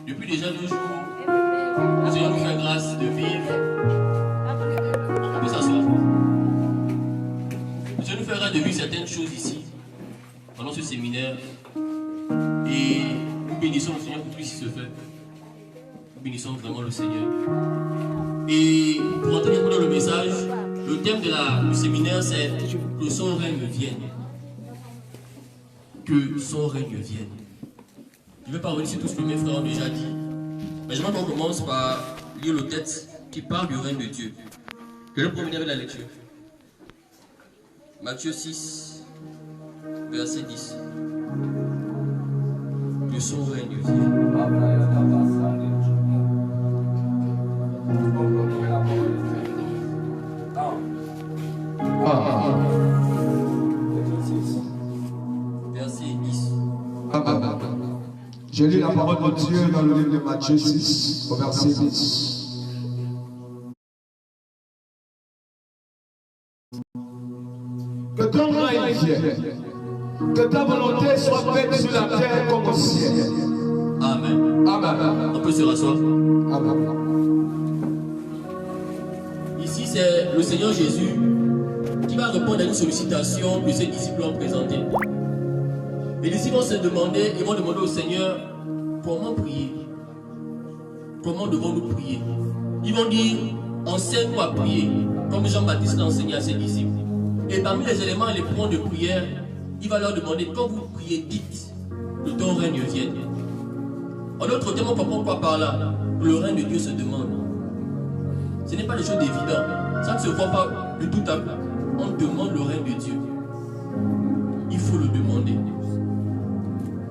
Depuis déjà 2 jours, le Seigneur nous fait grâce de vivre. On peut s'asseoir. Le Seigneur nous fait grâce de vivre certaines choses ici, pendant ce séminaire. Et nous bénissons le Seigneur pour tout ce qui se fait. Nous bénissons vraiment le Seigneur. Et pour entrer dans le message, le thème du séminaire, c'est que son règne vienne. Que son règne vienne. Je ne vais pas revenir sur tout ce que mes frères ont déjà dit. Mais j'aimerais qu'on commence par lire le texte qui parle du règne de Dieu. Je vais promener avec la lecture. Matthieu 6, verset 10. Que son règne vienne. Verset 10. Je lis la parole de Dieu dans le livre de Matthieu 6, au verset 10. Que ton règne vienne, que ta volonté soit faite sur la terre comme au ciel. Amen. Amen. On peut se rasseoir. Amen. Ici, c'est le Seigneur Jésus qui va répondre à une sollicitation que ses disciples ont présentée. Les disciples vont se demander, ils vont demander au Seigneur comment prier. Comment devons-nous prier? Ils vont dire, enseigne-nous à prier, comme Jean-Baptiste l'a enseigné à ses disciples. Et parmi les éléments et les points de prière, il va leur demander, quand vous priez, dites que ton règne vienne. En d'autres termes, on comprend quoi par là? Que le règne de Dieu se demande. Ce n'est pas des choses évidentes. Ça ne se voit pas de tout à coup. On demande le règne de Dieu. Il faut le demander.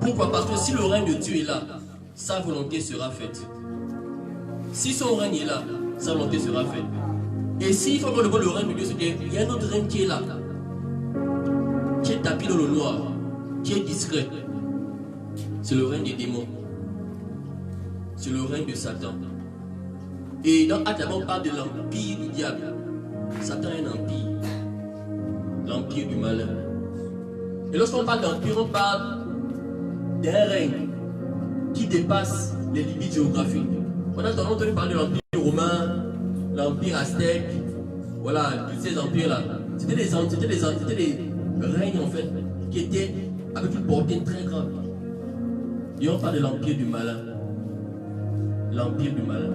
Pourquoi? Parce que si le règne de Dieu est là, sa volonté sera faite. Si son règne est là, sa volonté sera faite. Et s'il faut qu'on demande le règne de Dieu, c'est qu'il y a un autre règne qui est là, qui est tapis dans le noir, qui est discret. C'est le règne des démons. C'est le règne de Satan. Et dans Actes, on parle de l'empire du diable. Satan est un empire. L'empire du malin. Et lorsqu'on parle d'empire, on parle d'un règne qui dépasse les limites géographiques. On a entendu parler de l'empire romain, l'empire aztèque, voilà, tous ces empires-là. C'était des règnes en fait, qui étaient avec une portée très grande. Et on parle de l'empire du malin. L'empire du malin.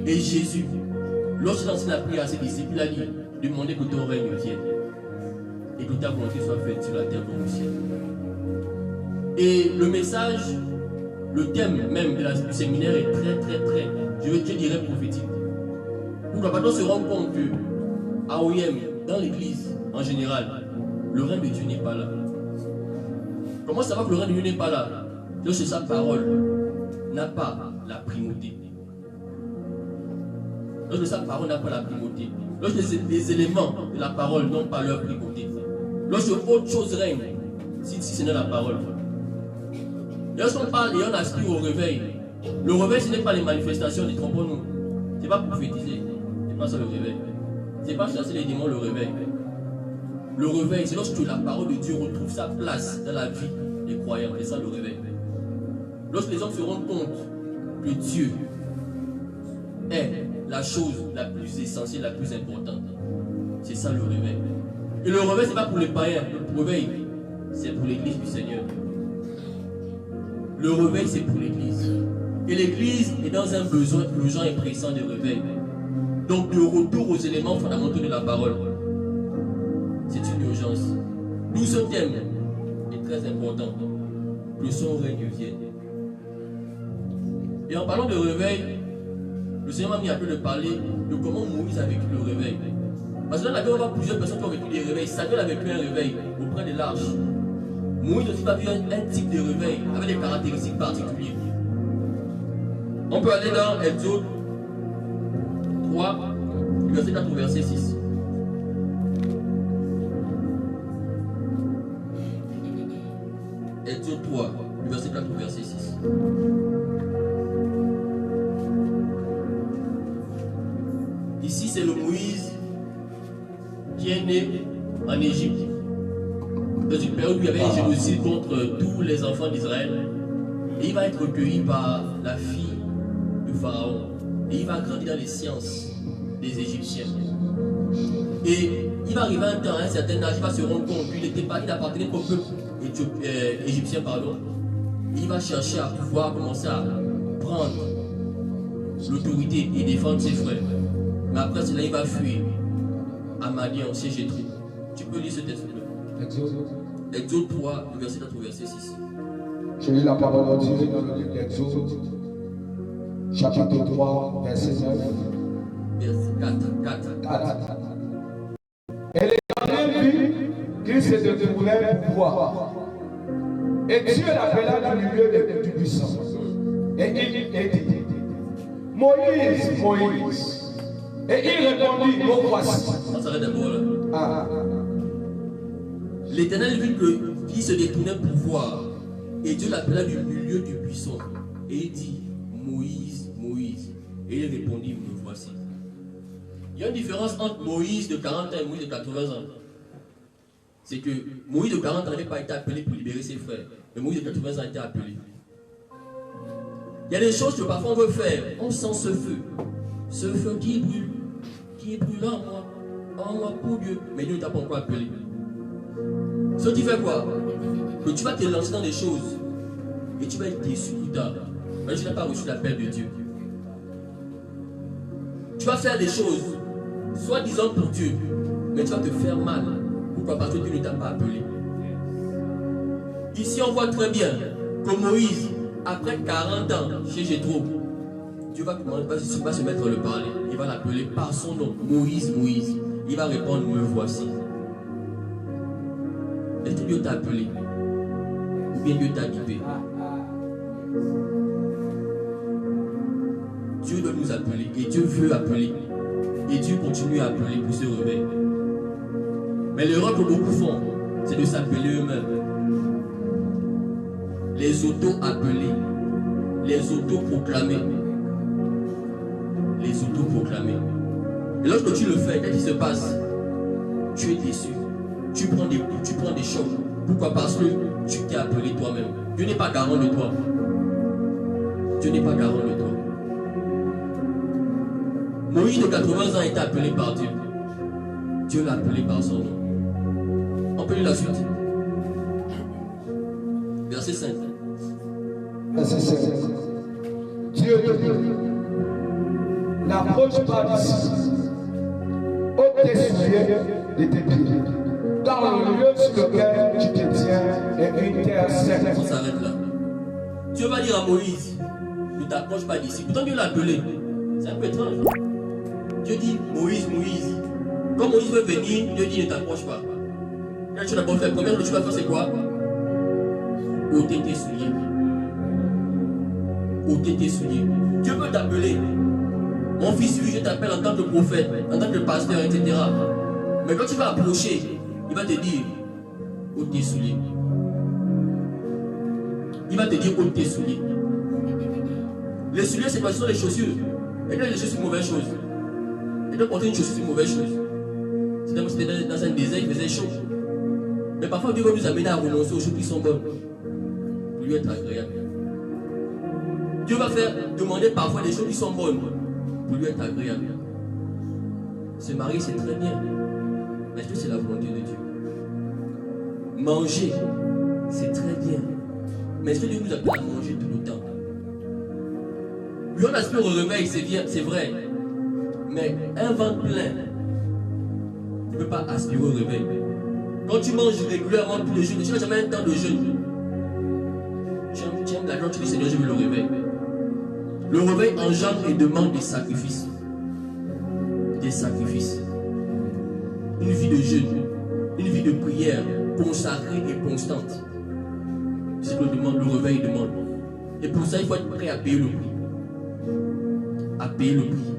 Et Jésus, lorsqu'il enseigne la prière à ses disciples, il a dit, demandez que ton règne vienne et que ta volonté soit faite sur la terre comme au ciel. Et le message, le thème même du séminaire est très, je dirais prophétique. Nous doit se rendre compte que à OIM, dans l'église en général, le règne de Dieu n'est pas là. Comment savoir que le règne de Dieu n'est pas là? Lorsque sa parole n'a pas la primauté. Lorsque sa parole n'a pas la primauté. Lorsque les éléments de la parole n'ont pas leur primauté. Lorsque autre chose règne, si ce n'est la parole. Et lorsqu'on parle et on aspire au réveil, le réveil ce n'est pas les manifestations, ne trompons-nous. Ce n'est pas prophétiser, ce n'est pas ça le réveil. Ce n'est pas chasser les démons le réveil. Le réveil, c'est lorsque la parole de Dieu retrouve sa place dans la vie des croyants. C'est ça le réveil. Lorsque les hommes se rendent compte que Dieu est la chose la plus essentielle, la plus importante. C'est ça le réveil. Et le réveil, ce n'est pas pour les païens. Le réveil, c'est pour l'église du Seigneur. Le réveil, c'est pour l'église. Et l'église est dans un besoin urgent et pressant de réveil. Donc, de retour aux éléments fondamentaux de la parole. C'est une urgence. D'où ce thème est très important. Que son règne vienne. Et en parlant de réveil, le Seigneur m'a mis à peu de parler de comment Moïse a vécu le réveil. Parce que là, on avait plusieurs personnes qui ont vécu des réveils. Samuel a vécu un réveil auprès de l'arche. Moïse aussi a vu un type de réveil avec des caractéristiques particulières. On peut aller dans Exode 3, verset 4 au verset 6. Exode 3, verset 4 au verset 6. Ici, c'est le Moïse qui est né en Égypte. Dans une période où il y avait un génocide contre tous les enfants d'Israël. Et il va être recueilli par la fille de Pharaon. Et il va grandir dans les sciences des Égyptiens. Et il va arriver un temps, à un certain âge, il va se rendre compte qu'il n'appartenait pas au peuple égyptien, pardon. Et il va chercher à pouvoir commencer à prendre l'autorité et défendre ses frères. Mais après cela, il va fuir à Madian, chez Jétro. Tu peux lire ce texte. Exode 3, le verset 4 au verset 6. Je lis la parole de Dieu dans le livre d'Exode, chapitre 3, verset 9. Verset 4. Et l'Éternel vit qu'il se détournait pour voir. Et Dieu l'appela du milieu du buisson. Et il dit, Moïse, Moïse. Et il répondit, me voici. On s'arrête d'abord là. L'Éternel vit qu'il se détournait pour voir. Et Dieu l'appela du milieu du buisson. Et il dit, Moïse, Moïse. Et il répondit, me voici. Il y a une différence entre Moïse de 40 ans et Moïse de 80 ans. C'est que Moïse de 40 ans n'avait pas été appelé pour libérer ses frères. Mais Moïse de 80 ans a été appelé. Il y a des choses que parfois on veut faire. On sent ce feu. Ce feu qui brûle en moi pour Dieu. Mais Dieu ne t'a pas encore appelé. Ce qui fait quoi? Que tu vas te lancer dans des choses et tu vas être déçu plus tard. Mais tu n'as pas reçu l'appel de Dieu. Tu vas faire des choses, soi-disant pour Dieu, mais tu vas te faire mal. Pourquoi? Parce que Dieu ne t'a pas appelé. Ici, on voit très bien que Moïse, après 40 ans chez Jétro, Dieu va se mettre à le parler. Il va l'appeler par son nom, Moïse, Moïse. Il va répondre, me voici. Est-ce que Dieu t'a appelé? Ou bien Dieu t'a guidé? Dieu doit nous appeler et Dieu veut appeler. Et Dieu continue à appeler pour se réveiller. Mais l'erreur que beaucoup font, c'est de s'appeler eux-mêmes. Les auto-appelés, les auto-proclamés. Les auto-proclamés. Et lorsque tu le fais, qu'est-ce qui se passe? Tu es déçu. Tu prends des coups, tu prends des chocs. Pourquoi? Parce que tu t'es appelé toi-même. Dieu n'est pas garant de toi. Dieu n'est pas garant de toi. Moïse de 80 ans a été appelé par Dieu. Dieu l'a appelé par son nom. On peut lire la suite. Verset 5. Verset 5. Dieu te dit, n'approche pas d'ici. Ôte tes souliers de tes pieds. Car le lieu sur lequel tu te tiens est une terre sainte. On s'arrête là. Dieu va dire à Moïse, ne t'approche pas d'ici. Pourtant Dieu l'a appelé. C'est un peu étrange. Dieu dit, Moïse, Moïse. Quand Moïse veut venir, Dieu dit, ne t'approche pas. Quand tu l'as pas fait, la première chose que tu vas faire, c'est quoi? Ôter tes souliers. Ôter tes souliers. Dieu veut t'appeler. Mon fils, oui, je t'appelle en tant que prophète, en tant que pasteur, etc. Mais quand tu vas approcher, il va te dire, ôte tes souliers. Il va te dire, ôte tes souliers. Les souliers, c'est quoi? Ce sont les chaussures. Et quand les chaussures, c'est une mauvaise chose. Et donc, porter une chaussure, c'est une mauvaise chose. C'était dans un désert, il faisait chaud. Mais parfois, Dieu va nous amener à renoncer aux choses qui sont bonnes. Pour lui être agréable. Dieu va faire demander parfois des choses qui sont bonnes. Pour lui être agréable. Se marier, c'est très bien. Mais est-ce que c'est la volonté de Dieu? Manger, c'est très bien. Mais est-ce que Dieu nous appelle à manger tout le temps? Oui, on aspire au réveil, c'est bien, c'est vrai. Mais un ventre plein, tu ne peux pas aspirer au réveil. Quand tu manges régulièrement tous les jours, tu n'as jamais un temps de jeûne. Tu aimes la joie, tu dis Seigneur, je veux le réveil. Le réveil engendre et demande des sacrifices. Des sacrifices. Une vie de jeûne, une vie de prière consacrée et constante. C'est ce que le réveil demande. Et pour ça, il faut être prêt à payer le prix. À payer le prix.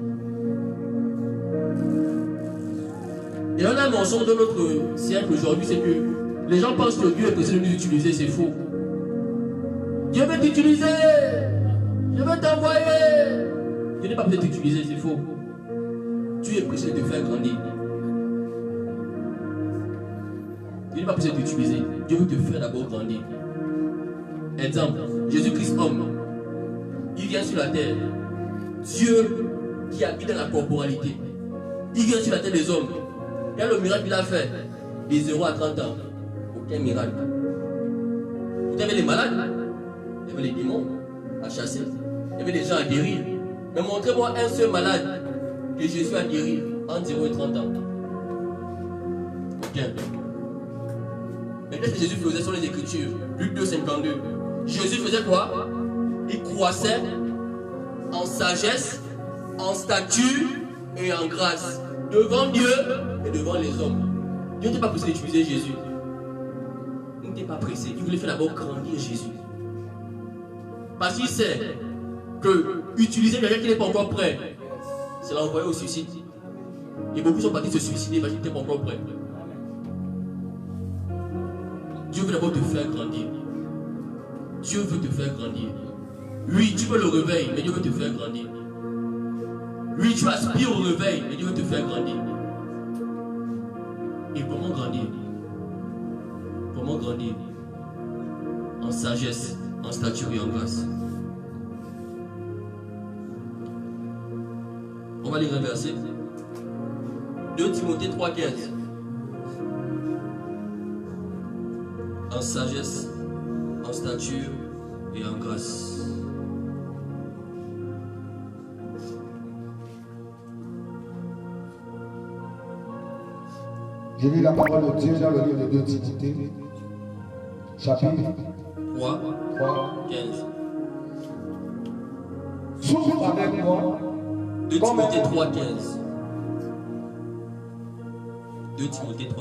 Et on a un mensonge dans notre siècle aujourd'hui, c'est que les gens pensent que Dieu est pressé de nous utiliser, c'est faux. Dieu veut t'utiliser, je veux t'envoyer. Dieu n'est pas pressé de t'utiliser, c'est faux. Tu es pressé de te faire grandir. Dieu n'est pas pressé de t'utiliser, Dieu veut te faire d'abord grandir. Exemple, Jésus-Christ homme, il vient sur la terre. Dieu qui habite dans la corporalité, il vient sur la terre des hommes. Quel est le miracle qu'il a fait? De 0 à 30 ans. Aucun miracle. Vous avez les malades, il y avait les démons à chasser, il y avait des gens à guérir. Mais montrez-moi un seul malade que Jésus a guéri entre 0 et 30 ans. Aucun. Mais qu'est-ce que Jésus faisait sur les Écritures? Luc 2, 52. Jésus faisait quoi? Il croissait en sagesse, en stature et en grâce devant Dieu et devant les hommes. Dieu n'était pas pressé d'utiliser Jésus. Il n'était pas pressé. Il voulait faire d'abord grandir Jésus. Parce qu'il sait que utiliser quelqu'un qui n'est pas encore prêt, c'est l'envoyer au suicide. Et beaucoup sont partis se suicider parce qu'ils n'étaient pas encore prêts. Dieu veut d'abord te faire grandir. Dieu veut te faire grandir. Oui, tu veux le réveil, mais Dieu veut te faire grandir. Oui, tu aspires au réveil, mais Dieu veut te faire grandir. Et comment grandir? Comment grandir? En sagesse, en stature et en grâce. On va lire un verset. 2 Timothée 3,15. En sagesse, en stature et en grâce. Je lis la parole de Dieu dans le livre de 2 Timothée, chapitre 3, 15. Souffre avec moi. 2 Timothée 3,15. 2 Timothée 3,15.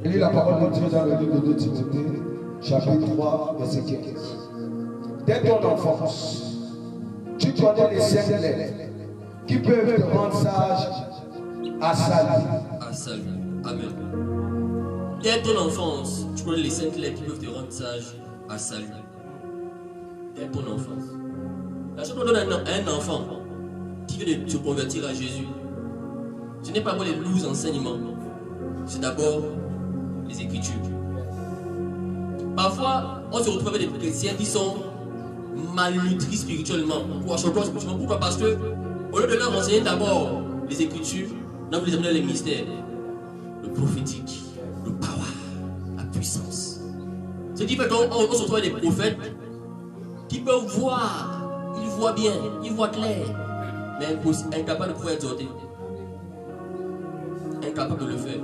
Je lis la parole de Dieu dans le livre de 2 Timothée, chapitre 3, verset 15. Dès ton enfance, tu connais les saintes lettres qui peuvent te rendre sage à salut. À salut. Amen. Dès ton enfance, tu connais les 5 lettres qui peuvent te rendre sage à salut. Dès ton enfance. La chose qu'on donne à un enfant qui veut se convertir à Jésus, ce n'est pas moi les lourds enseignements, c'est d'abord les Écritures. Parfois, on se retrouve avec des chrétiens qui sont malnutris spirituellement. Pourquoi? Parce que, au lieu de leur enseigner d'abord les Écritures, on veut les amener les mystères, le prophétique, le power, la puissance. Ce qui fait qu'on se retrouve avec des prophètes qui peuvent voir, ils voient bien, ils voient clair, mais incapables de pouvoir exhorter. Incapable de le faire.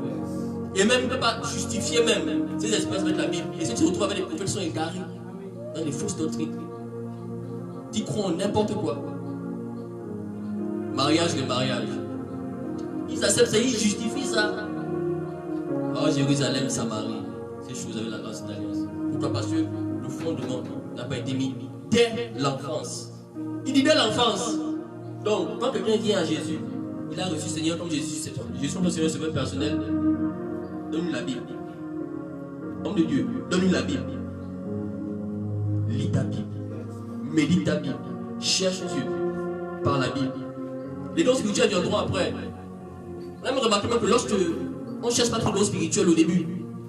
Et même, il ne peut pas justifier même ces espèces avec la Bible. Et si tu te retrouves avec des prophètes qui sont égarés dans les fausses doctrines, qui croient en n'importe quoi. Mariage, le mariage. Ils acceptent ça, ils justifient ça. Oh, Jérusalem, Samarie, ces choses avec la grâce d'alliance. Pourquoi? Parce que le fondement n'a pas été mis dès l'enfance. Il dit dès l'enfance. Donc, quand quelqu'un vient à Jésus, il a reçu Seigneur comme Jésus, Jésus comme Seigneur sauveur personnel. Donne-lui la Bible. Homme de Dieu, donne-lui la Bible. Lis ta Bible. Médite ta Bible. Cherche Dieu par la Bible. Les dons spirituels viendront après. On a même remarqué que lorsque on ne cherche pas trop de dons spirituels au début,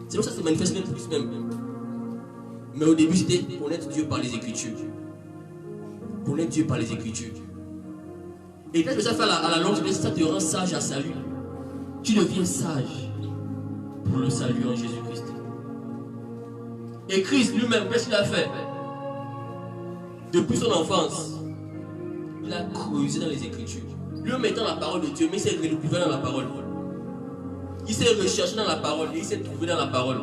c'est comme ça que ça se manifeste même plus même. Mais au début, c'était connaître Dieu par les Écritures. Connaître Dieu par les Écritures. Et qu'est-ce que ça fait à la longue? Ça te rend sage à salut. Tu deviens sage pour le salut en Jésus-Christ. Et Christ lui-même, qu'est-ce qu'il a fait? Depuis son enfance, il a creusé dans les Écritures. Lui mettant la parole de Dieu, mais il s'est redécouvert dans la parole. Il s'est recherché dans la parole et il s'est trouvé dans la parole.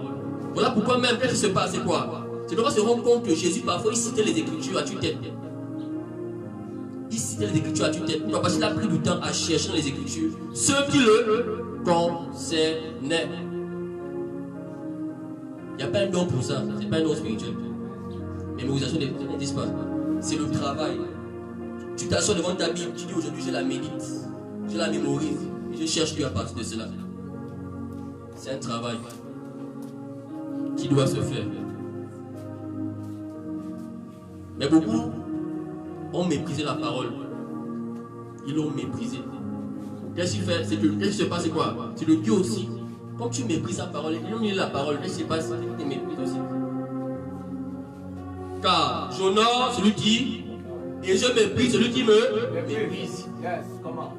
Voilà pourquoi même, qu'est-ce qui se passe? C'est quoi? C'est qu'on se rend compte que Jésus, parfois, il citait les Écritures à tue-tête. Il citait les Écritures à tue-tête. Pourquoi? Parce qu'il a pris du temps à chercher dans les Écritures ce qui le concernait. Il n'y a pas un don pour ça. Ce n'est pas un don spirituel. Mémorisation n'existe pas. C'est le travail. Tu t'assois devant ta Bible, tu dis aujourd'hui je la médite, je la mémorise, et je cherche Dieu à partir de cela. C'est un travail qui doit se faire. Mais beaucoup ont méprisé la parole. Ils l'ont méprisé. qu'est-ce qu'il fait? C'est que qu'est-ce qui se passe, c'est quoi? C'est le Dieu aussi. Comme tu méprises sa parole, il nous la parole, qu'est-ce qui se passe? Tu méprises aussi. Car j'honore celui qui, et je méprise celui qui me méprise. Yes, comment?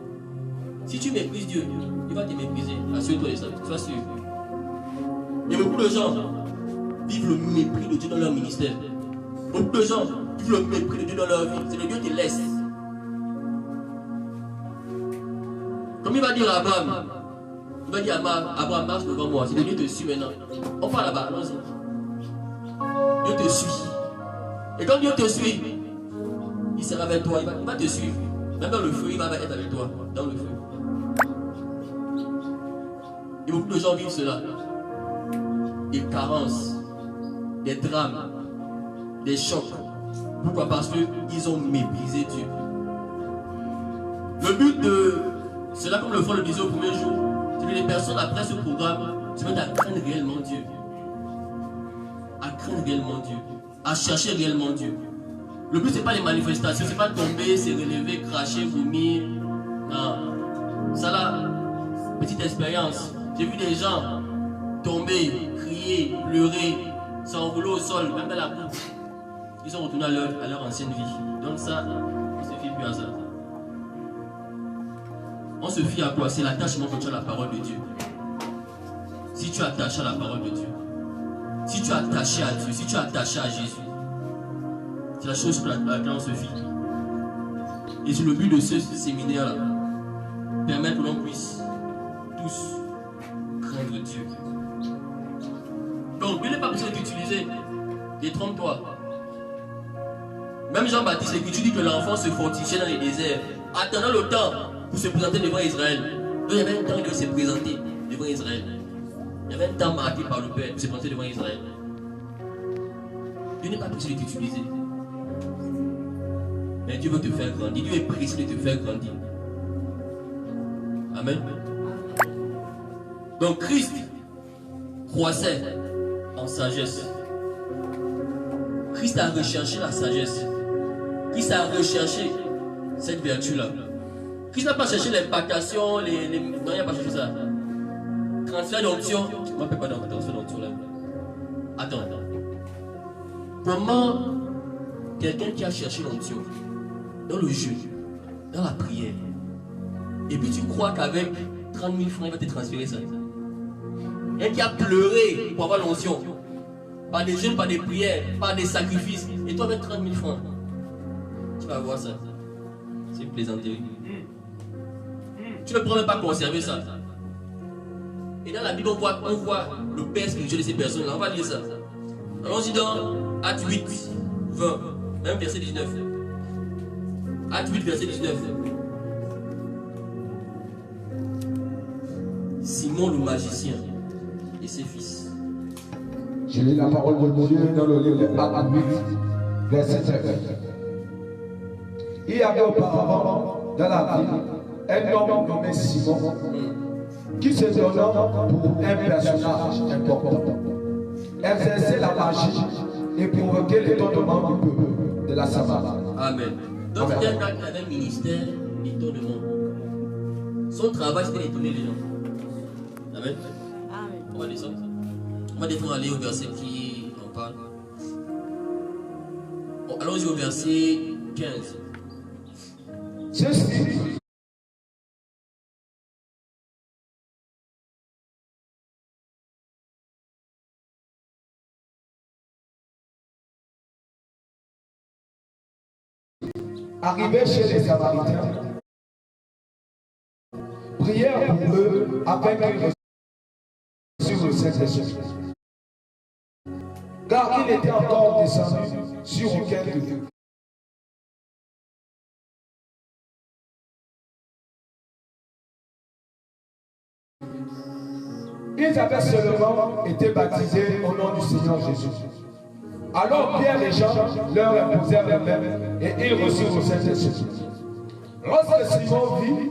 Si tu méprises Dieu, il va te mépriser. Assure-toi de ça, sois sûr. Et beaucoup de gens vivent le mépris de Dieu dans leur ministère. Beaucoup de gens vivent le mépris de Dieu dans leur vie. C'est le Dieu qui te laisse. Comme il va dire à Abraham, il va dire à Abraham, marche devant moi. Si le Dieu te suit maintenant, on va là-bas, allons-y. Dieu te suit. Et quand Dieu te suit, il sera avec toi, il va te suivre. Même dans le feu, il va être avec toi, dans le feu. Et beaucoup de gens vivent cela. Des carences, des drames, des chocs. Pourquoi? Parce qu'ils ont méprisé Dieu. Le but de cela, comme le frère le disait au premier jour, c'est que les personnes après ce programme se mettent à craindre réellement Dieu. À craindre réellement Dieu. À chercher réellement Dieu. Le but, ce n'est pas les manifestations, ce n'est pas tomber, se relever, cracher, vomir. Non. Ça là, petite expérience. J'ai vu des gens tomber, crier, pleurer, s'enrouler au sol, même dans la boue. Ils sont retournés à leur ancienne vie. Donc ça, on ne se fie plus à ça. On se fie à quoi? C'est l'attachement que tu as à la parole de Dieu. Si tu es attaché à la parole de Dieu, si tu es attaché à Dieu, si tu es attaché à Jésus, c'est la chose à laquelle on se fie. Et c'est le but de ce séminaire-là. Permettre que l'on puisse tous craindre Dieu. Donc, Dieu n'est pas besoin d'utiliser. Détrompe-toi. Même Jean-Baptiste, l'Écriture dit que l'enfant se fortifiait dans les déserts, attendant le temps pour se présenter devant Israël. Donc, il y avait un temps où il devait se présenter devant Israël. Il y avait un temps marqué par le Père pour se présenter devant Israël. Dieu n'est pas besoin de t'utiliser. Mais Dieu veut te faire grandir. Dieu est pressé de te faire grandir. Amen. Donc Christ croissait en sagesse. Christ a recherché la sagesse. Christ a recherché cette vertu-là. Christ n'a pas cherché l'impactation, non, il n'a pas cherché ça. Transfert d'onction. On ne m'appelle pas dans transfert d'onction là. Attends. Comment quelqu'un qui a cherché l'onction dans le jeu, dans la prière, et puis tu crois qu'avec 30 000 francs, il va te transférer ça? Un qui a pleuré pour avoir l'onction, par des jeûnes, par des prières, par des sacrifices, et toi avec 30 000 francs, tu vas voir ça. C'est une plaisanterie. Tu ne peux même pas conserver ça. Et dans la Bible, on voit le père spirituel de ces personnes-là. On va lire ça. Allons-y dans Actes 8, 20, même verset 19. Actes 8, verset 19. Simon le magicien et ses fils. Je lis la parole de Dieu dans le livre de Actes 8, verset 9. Il y avait auparavant dans la ville un homme nommé Simon qui se donna pour un personnage important. Exerçait la magie et provoquait l'étonnement du peuple de la Samarie. Amen. Donc c'était un gars qui avait un ministère d'étonnement. Son travail c'était d'étonner les gens. Amen. Amen. On va descendre. On va défendre aller au verset qui en parle. Bon, allons-y au verset 15. Ceci arrivé chez les Samaritains, prièrent pour eux afin qu'ils reçurent le Saint-Esprit. Car il était encore descendu sur aucun d'eux. Ils avaient seulement été baptisés au nom du Seigneur Jésus. Alors Pierre et Jean leur imposèrent les mains et ils reçurent le Saint-Esprit. Lorsque Simon vit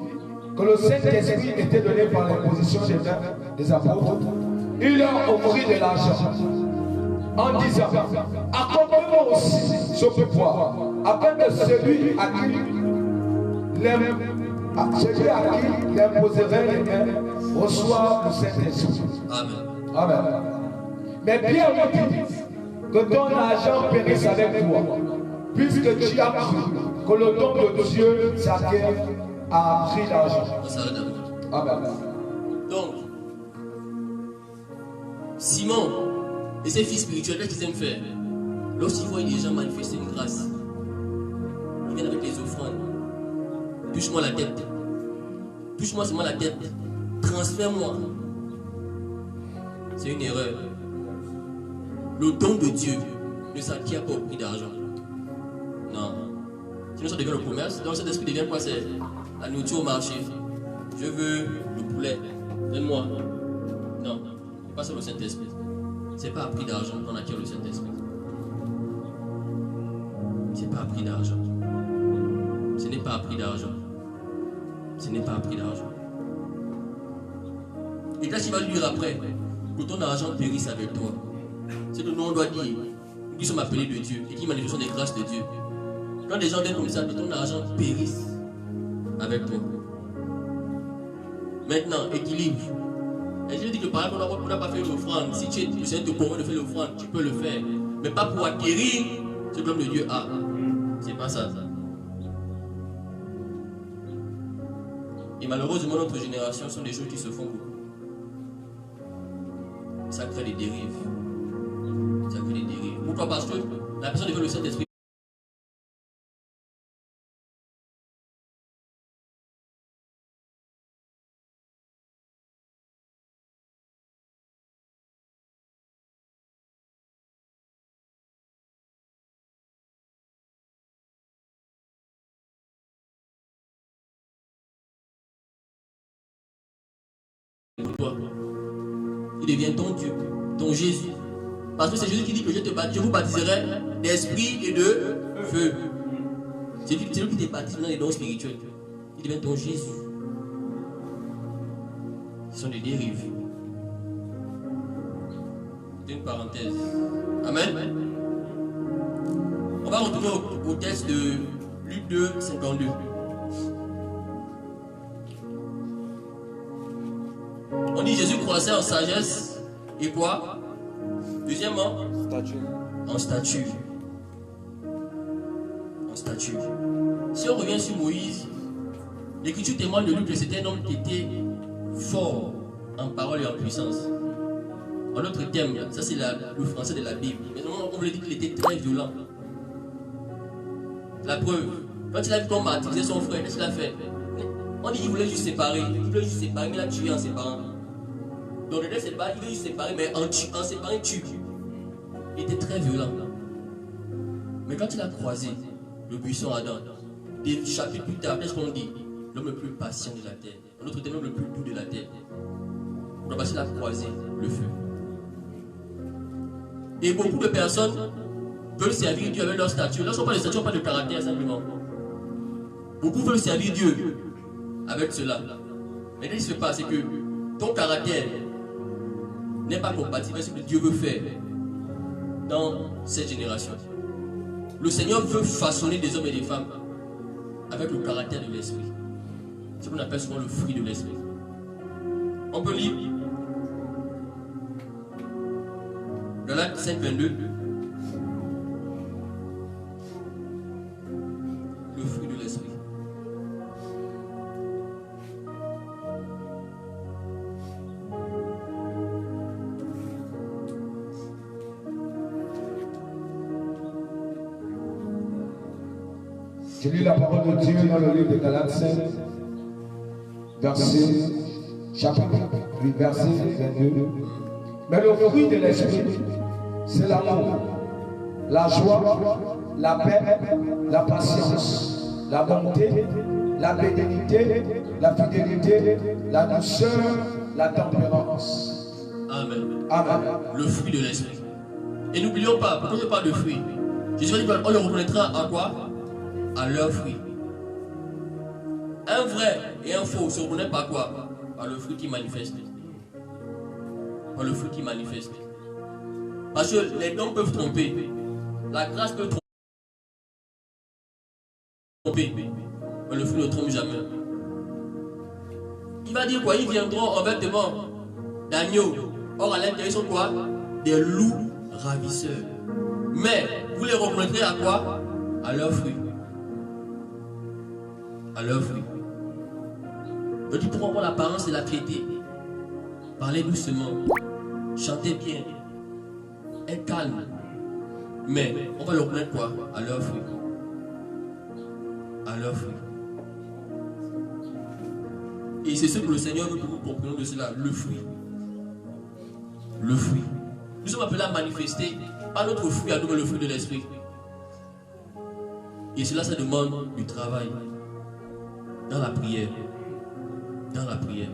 que le Saint-Esprit était donné par l'imposition des mains des apôtres, il leur offrit de l'argent en disant: accorde-moi aussi ce pouvoir, afin que celui à celui à qui j'imposerai les mains reçoit le Saint-Esprit. Amen. Amen. Mais Pierre lui dit que ton argent périsse avec toi, puisque tu as cru que le don de Dieu s'acquiert à prix d'argent. On s'arrête là. Amen. Donc, Simon et ses fils spirituels, qu'est-ce qu'ils aiment faire? Lorsqu'ils voient des gens manifester une grâce, ils viennent avec les offrandes. Touche-moi la tête. Touche-moi seulement la tête. Transfère-moi. C'est une erreur. Le don de Dieu ne s'acquiert pas au prix d'argent. Non. Sinon, ça devient le commerce. Donc, cet esprit devient quoi? C'est la nourriture au marché. Je veux le poulet. Donne-moi. Non. C'est pas ça le Saint-Esprit. C'est pas à prix d'argent qu'on acquiert le Saint-Esprit. C'est pas à prix d'argent. Ce n'est pas à prix d'argent. Ce n'est pas à prix d'argent. Et là, tu vas lui dire après que ton argent périsse avec toi. C'est que nous, on doit dire, nous qui sommes appelés de Dieu et qui manifestons les grâces de Dieu. Quand des gens viennent comme ça, que ton argent périsse avec toi. Maintenant, équilibre. Et je dis que par exemple, on n'a pas fait l'offrande. Si tu es le Seigneur te convainc de faire l'offrande, tu peux le faire. Mais pas pour acquérir ce que l'homme de Dieu a. C'est pas ça. Et malheureusement, notre génération sont des choses qui se font beaucoup. Ça crée des dérives. Ça crée des dérives. Pourquoi? Parce que la personne devient le Saint-Esprit. Toi. Il devient ton Dieu, ton Jésus. Parce que c'est Jésus qui dit que je vous baptiserai d'esprit et de feu. C'est lui qui te baptise dans les dons spirituels. Il devient ton Jésus. Ce sont des dérives. C'est une parenthèse. Amen. On va retourner au texte de Luc 2, 52. On dit Jésus croissait en sagesse et quoi? Deuxièmement, en stature. En stature. Si on revient sur Moïse, l'Écriture témoigne de lui que c'était un homme qui était fort en parole et en puissance. En autre terme, ça c'est le français de la Bible. Mais on voulait dire qu'il était très violent. La preuve, quand il a vu qu'on martyrisait son frère, qu'est-ce qu'il a fait? On dit qu'il voulait juste séparer. Il voulait juste séparer, mais il a tué en séparant. Donc il voulait juste séparer, mais en séparant, il tue. Il était très violent. Mais quand il a croisé le buisson Adam, des chapitres plus tard, qu'est-ce qu'on dit? L'homme le plus patient de la terre. En autre terme, l'homme le plus doux de la terre. Parce qu'il a croisé le feu. Et beaucoup de personnes veulent servir Dieu avec leur statut. Lorsqu'on parle de statut, on parle de caractère simplement. Beaucoup veulent servir Dieu avec cela. Mais ce qui se passe, c'est que ton caractère n'est pas compatible avec ce que Dieu veut faire dans cette génération. Le Seigneur veut façonner des hommes et des femmes avec le caractère de l'esprit. C'est ce qu'on appelle souvent le fruit de l'esprit. On peut lire dans l'acte 5:22. Le fruit de l'esprit. Je lis la parole de Dieu dans le livre de Galates 5, chapitre 8, verset 22. Mais le fruit de l'esprit, c'est l'amour, la joie, la paix, la patience, la bonté, la bénignité, la fidélité, la douceur, la tempérance. Amen. Amen. Le fruit de l'esprit. Et n'oublions pas, pourquoi je parle de fruits? Jésus dit qu'on le reconnaîtra à quoi? À leurs fruits. Un vrai et un faux se reconnaît par quoi? Par le fruit qui manifeste. Par le fruit qui manifeste. Parce que les dons peuvent tromper. La grâce peut tromper. Mais le fruit ne trompe jamais. Il va dire quoi? Ils viendront en vêtements d'agneau. Or, à l'intérieur, ils sont quoi? Des loups ravisseurs. Mais, vous les reconnaîtrez à quoi? À leurs fruits. À leurs fruits. Donc, ils pourront avoir l'apparence de la piété. Parler doucement. Chanter bien. Être calme. Mais, on va le reconnaître quoi? À leurs fruits. À leurs fruits. Et c'est ce que le Seigneur veut que nous comprenions de cela, le fruit. Le fruit. Nous sommes appelés à manifester, pas notre fruit à nous, mais le fruit de l'esprit. Et cela, ça demande du travail. Dans la prière. Dans la prière.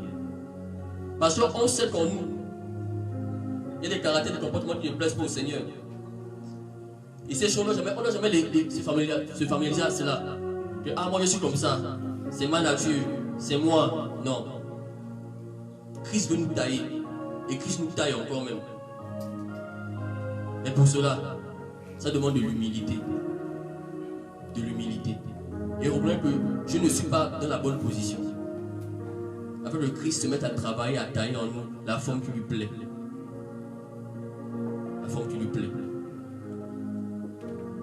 Parce qu'on sait qu'en nous, il y a des caractères, des comportements qui ne plaisent pas au Seigneur. Et ces choses, on n'a jamais se familiariser à cela. Que, ah, moi je suis comme ça, c'est ma nature, c'est moi. Non. Christ veut nous tailler. Et Christ nous taille encore même. Et pour cela, ça demande de l'humilité. De l'humilité. Et reconnaître que je ne suis pas dans la bonne position. Afin que Christ se mette à travailler, à tailler en nous la forme qui lui plaît. La forme qui lui plaît.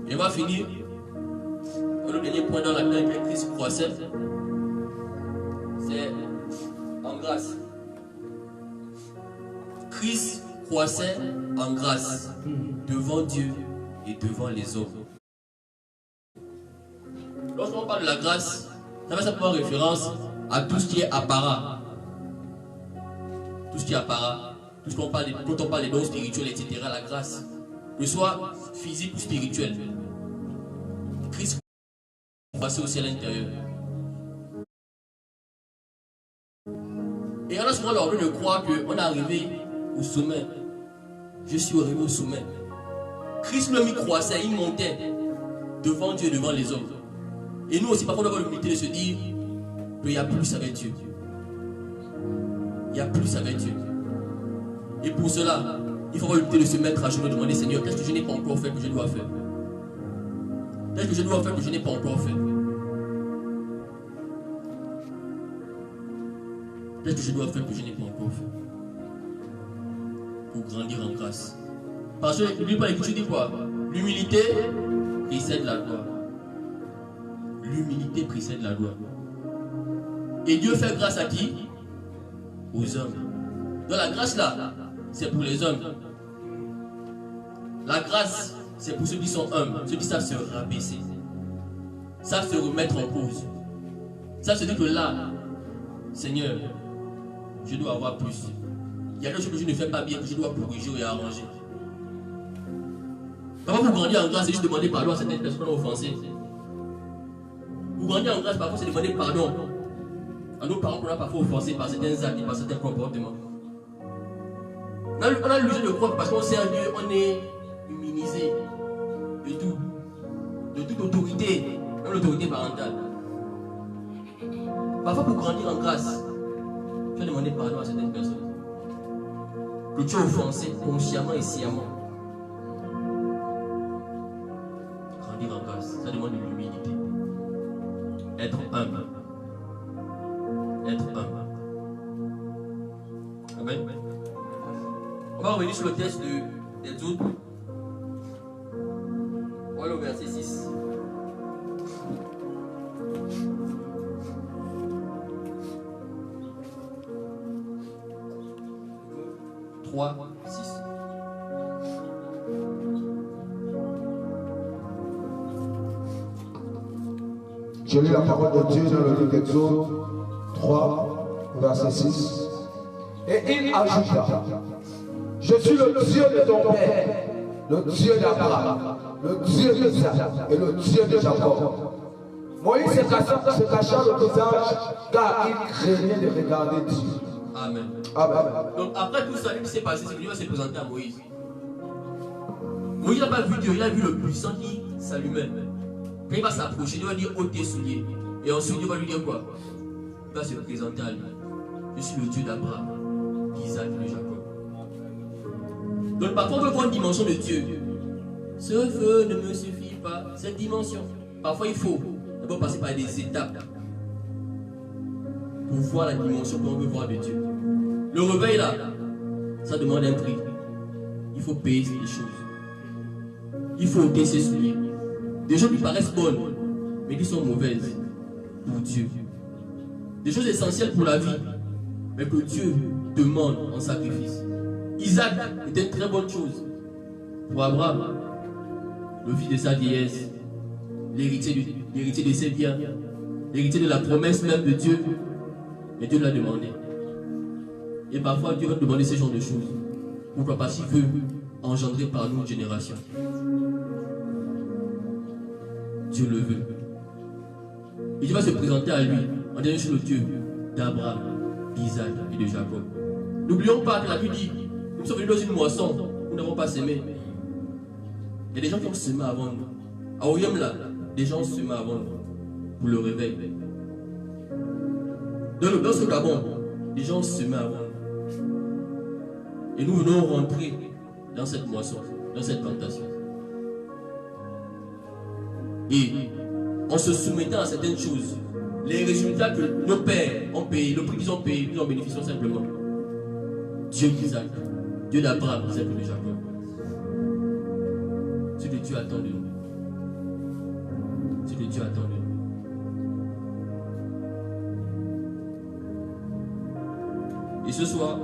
Et on va finir. Le dernier point dans lequel Christ croissait, c'est en grâce. Christ croissait en grâce devant Dieu et devant les hommes. Lorsqu'on parle de la grâce, ça fait simplement référence à tout ce qui est apparat. Tout ce qui est apparat, tout ce qu'on parle, quand on parle des dons spirituels, etc., la grâce, que ce soit physique ou spirituel. Christ croissait aussi à l'intérieur. Et on a souvent l'ordre de croire qu'on est arrivé au sommet. Je suis arrivé au sommet. Christ lui croissait, il montait devant Dieu, devant les hommes. Et nous aussi, parfois, on doit avoir l'humilité de se dire qu'il y a plus avec Dieu. Il y a plus avec Dieu. Et pour cela, il faut avoir l'humilité de se mettre à genoux et de demander, Seigneur, qu'est-ce que je n'ai pas encore fait que je dois faire? Qu'est-ce que je dois faire que je n'ai pas encore fait? Qu'est-ce que je dois faire que je n'ai pas encore fait? Pour grandir en grâce. Parce que n'oublie pas l'écriture dit quoi? L'humilité précède la gloire. L'humilité précède la gloire. Et Dieu fait grâce à qui? Aux hommes. Donc la grâce là, c'est pour les hommes. La grâce, c'est pour ceux qui sont humbles, ceux qui savent se rabaisser, savent se remettre en cause, savent se dire que là, Seigneur, je dois avoir plus. Il y a des choses que je ne fais pas bien, que je dois corriger et arranger. Parfois, pour grandir en grâce, c'est juste demander pardon à certaines personnes offensées. Pour grandir en grâce, parfois, c'est demander pardon à nos parents qu'on a parfois offensés par certains actes et par certains comportements. On a l'illusion de croire que parce qu'on sert Dieu, on est immunisé de tout, de toute autorité, même l'autorité parentale. Parfois, pour grandir en grâce, tu vas demander pardon à certaines personnes que tu as offensées consciemment et sciemment. Grandir en grâce, ça demande de l'humilité. Être humble. Être humble. Amen. On va revenir sur le texte des autres. On va aller au verset 6. Trois, 6. Je lis la parole de Dieu dans le livre d'Exode 3, verset 6. Et il ajouta, je suis le Dieu de ton père, le Dieu d'Abraham, le Dieu d'Isaac et le Dieu de Jacob. Moïse se cacha le visage car il craignait de regarder Dieu. Amen. Amen. Donc après tout ça, ce qui s'est passé, c'est que Dieu va se présenter à Moïse. Moïse n'a pas vu Dieu, il a vu le puissant qui s'allumait. Quand il va s'approcher, Dieu va dire ôte tes souliers. Et ensuite Dieu va lui dire quoi? Il va se présenter à lui. Je suis le Dieu d'Abraham, d'Isaac et de Jacob. Donc parfois on peut voir une dimension de Dieu. Ce feu ne me suffit pas, cette dimension. Parfois il faut d'abord passer par des étapes pour voir la dimension qu'on veut voir de Dieu. Le réveil là, ça demande un prix. Il faut payer des choses. Il faut ôter ses souliers. Des choses qui paraissent bonnes, mais qui sont mauvaises pour Dieu. Des choses essentielles pour la vie, mais que Dieu demande en sacrifice. Isaac était une très bonne chose pour Abraham. Le fils de sa vieillesse, l'héritier de ses biens, l'héritier de la promesse même de Dieu. Mais Dieu l'a demandé. Et parfois Dieu va demander ce genre de choses. Pourquoi? Parce qu'il veut engendrer par nous une génération. Dieu le veut. Et Dieu va se présenter à lui en disant: je suis le Dieu d'Abraham, d'Isaac et de Jacob. N'oublions pas que la Bible dit: nous sommes venus dans une moisson, nous n'avons pas semé. Il y a des gens qui ont semé avant nous. À Oyem là, des gens ont semé avant nous pour le réveil. Dans ce Gabon, des gens ont semé avant nous. Et nous venons rentrer dans cette moisson, dans cette plantation. Et en se soumettant à certaines choses, les résultats que nos pères ont payés, le prix qu'ils ont payé, nous en bénéficions simplement. Dieu d'Isaac, Dieu d'Abraham, d'Isaac et de Jacob. Ce que Dieu attend de nous. Ce que Dieu attend de nous. Et ce soir,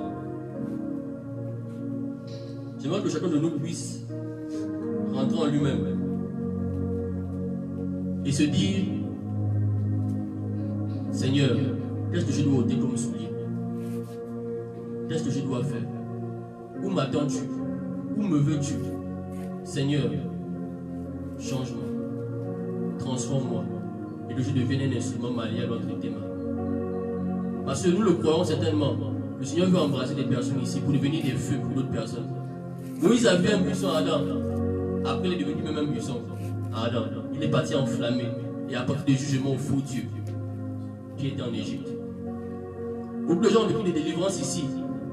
j'aimerais que chacun de nous puisse rentrer en lui-même et se dire: Seigneur, qu'est-ce que je dois ôter comme soulier? Qu'est-ce que je dois faire? Où m'attends-tu? Où me veux-tu? Seigneur, change-moi, transforme-moi, et que je devienne un instrument malléable entre tes mains. Parce que nous le croyons certainement, le Seigneur veut embrasser des personnes ici pour devenir des feux pour d'autres personnes. Moïse avait un buisson à Adam. Après, il est devenu même un buisson à Adam. Il est parti enflammé et apporter des jugements au faux Dieu qui était en Égypte. Beaucoup de gens ont vécu des délivrances ici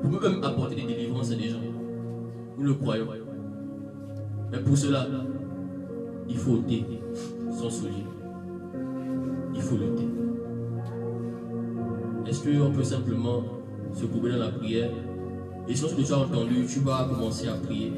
pour même apporter des délivrances à des gens. Nous le croyons. Mais pour cela, il faut ôter son soulier. Il faut l'ôter. Est-ce qu'on peut simplement se courber dans la prière? Et si tu as entendu, tu vas commencer à prier.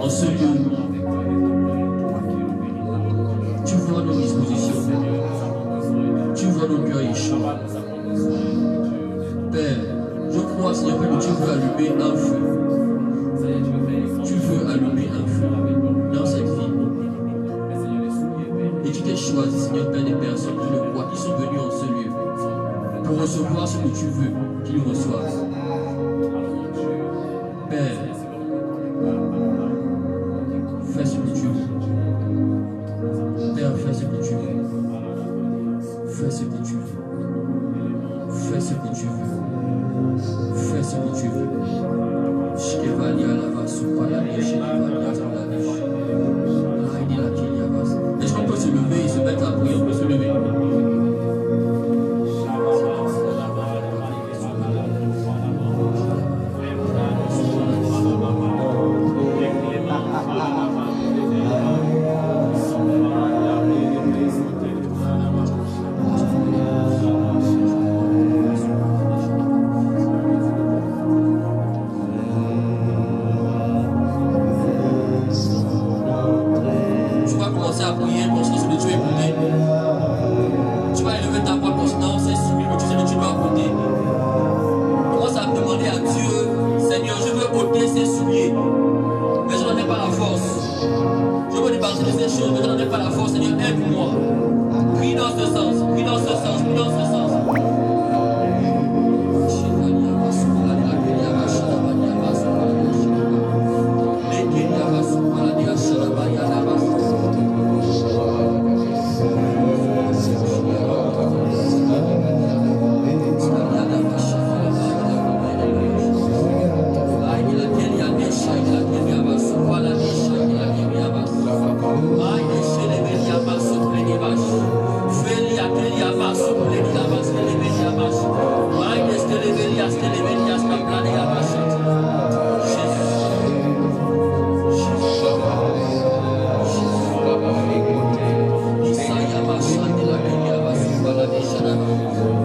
En ce lieu, tu vois nos dispositions, tu vois nos cœurs échoués. Père, je crois, Seigneur, que tu veux allumer un feu. Tu veux allumer un feu dans cette vie. Et tu t'es choisi, Seigneur, Père, des personnes qui le croient, qui sont venues en ce lieu pour recevoir ce que tu veux qu'ils reçoivent. Père, fais ce que tu veux. Père, fais ce que tu veux. Fais ce que tu veux. Fais ce que tu veux. Fais ce que tu veux. Est-ce qu'on peut se lever et se mettre à prier? On peut se lever. Yes. ce sens, prie dans ce sens. Isaiah